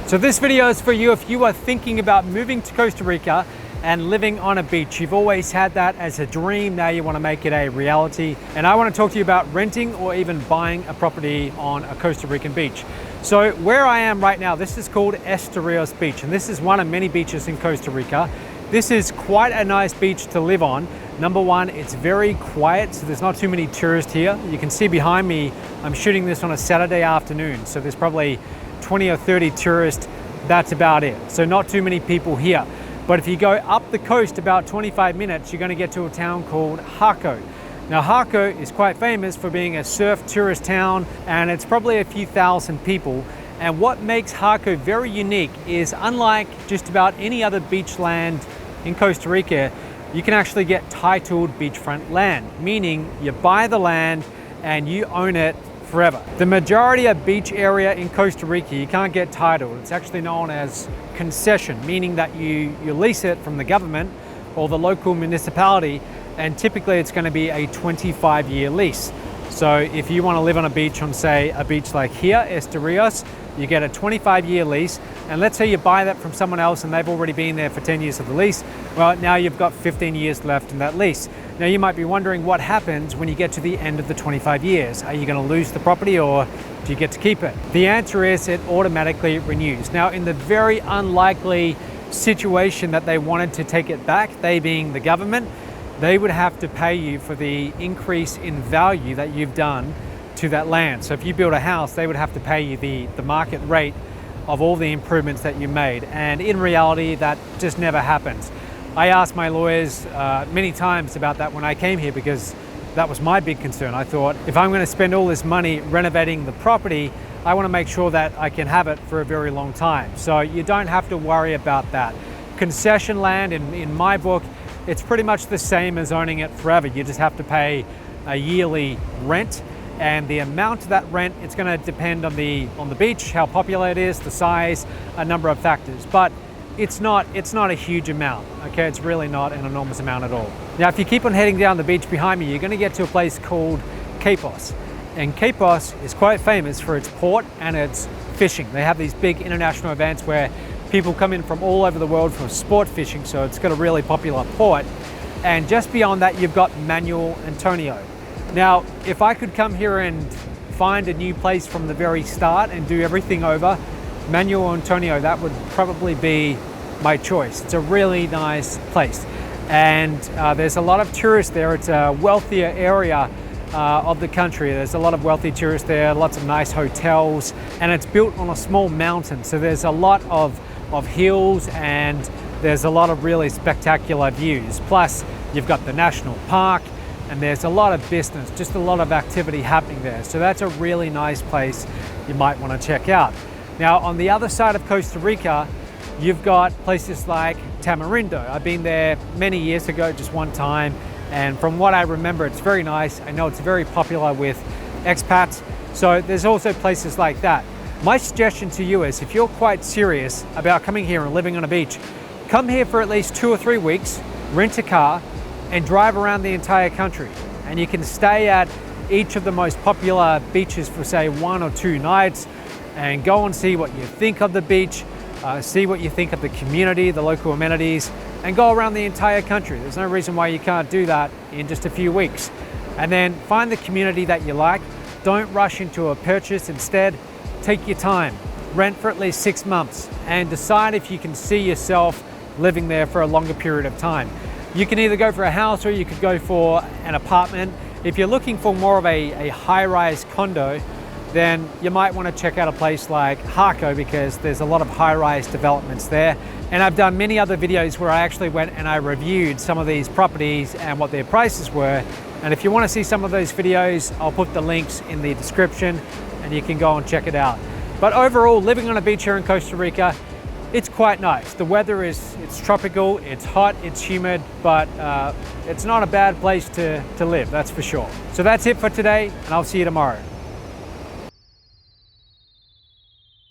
So this video is for you if you are thinking about moving to Costa Rica and living on a beach. You've always had that as a dream, now you want to make it a reality. And I want to talk to you about renting or even buying a property on a Costa Rican beach. So where I am right now, this is called Estorios Beach, and this is one of many beaches in Costa Rica. This is quite a nice beach to live on. Number one, it's very quiet, so there's not too many tourists here. You can see behind me, I'm shooting this on a Saturday afternoon, so there's probably 20 or 30 tourists, that's about it. So not too many people here. But if you go up the coast about 25 minutes, you're gonna get to a town called Jaco. Now Jaco is quite famous for being a surf tourist town, and it's probably a few thousand people. And what makes Jaco very unique is, unlike just about any other beach land in Costa Rica, you can actually get titled beachfront land, meaning you buy the land and you own it forever. The majority of beach area in Costa Rica, you can't get titled. It's actually known as concession, meaning that you lease it from the government or the local municipality, and typically it's going to be a 25-year lease. So if you want to live on a beach on, say, a beach like here, Estorios, you get a 25-year lease, and let's say you buy that from someone else and they've already been there for 10 years of the lease, well, now you've got 15 years left in that lease. Now you might be wondering what happens when you get to the end of the 25 years. Are you going to lose the property or do you get to keep it? The answer is it automatically renews. Now in the very unlikely situation that they wanted to take it back, they being the government, they would have to pay you for the increase in value that you've done to that land. So if you build a house, they would have to pay you the market rate of all the improvements that you made. And in reality, that just never happens. I asked my lawyers many times about that when I came here, because that was my big concern. I thought, if I'm going to spend all this money renovating the property, I want to make sure that I can have it for a very long time. So you don't have to worry about that. Concession land, in my book, it's pretty much the same as owning it forever. You just have to pay a yearly rent, and the amount of that rent, it's going to depend on the beach, how popular it is, the size, a number of factors. But it's not a huge amount, okay? It's really not an enormous amount at all. Now, if you keep on heading down the beach behind me, you're going to get to a place called Capos. And Capos is quite famous for its port and its fishing. They have these big international events where people come in from all over the world for sport fishing, so it's got a really popular port. And just beyond that, you've got Manuel Antonio. Now, if I could come here and find a new place from the very start and do everything over, Manuel Antonio, that would probably be my choice. It's a really nice place. And there's a lot of tourists there. It's a wealthier area of the country. There's a lot of wealthy tourists there, lots of nice hotels, and it's built on a small mountain. So there's a lot of hills, and there's a lot of really spectacular views. Plus, you've got the national park, and there's a lot of business, just a lot of activity happening there. So that's a really nice place you might want to check out. Now, on the other side of Costa Rica, you've got places like Tamarindo. I've been there many years ago, just one time, and from what I remember, it's very nice. I know it's very popular with expats, so there's also places like that. My suggestion to you is, if you're quite serious about coming here and living on a beach, come here for at least 2 or 3 weeks, rent a car, and drive around the entire country. And you can stay at each of the most popular beaches for, say, 1 or 2 nights, and go and see what you think of the beach, see what you think of the community, the local amenities, and go around the entire country. There's no reason why you can't do that in just a few weeks. And then find the community that you like. Don't rush into a purchase. Instead, take your time. Rent for at least 6 months and decide if you can see yourself living there for a longer period of time. You can either go for a house or you could go for an apartment. If you're looking for more of a high-rise condo, then you might want to check out a place like Jaco, because there's a lot of high-rise developments there. And I've done many other videos where I actually went and I reviewed some of these properties and what their prices were. And if you want to see some of those videos, I'll put the links in the description and you can go and check it out. But overall, living on a beach here in Costa Rica, it's quite nice. The weather it's tropical, it's hot, it's humid, but it's not a bad place to live, that's for sure. So that's it for today, and I'll see you tomorrow.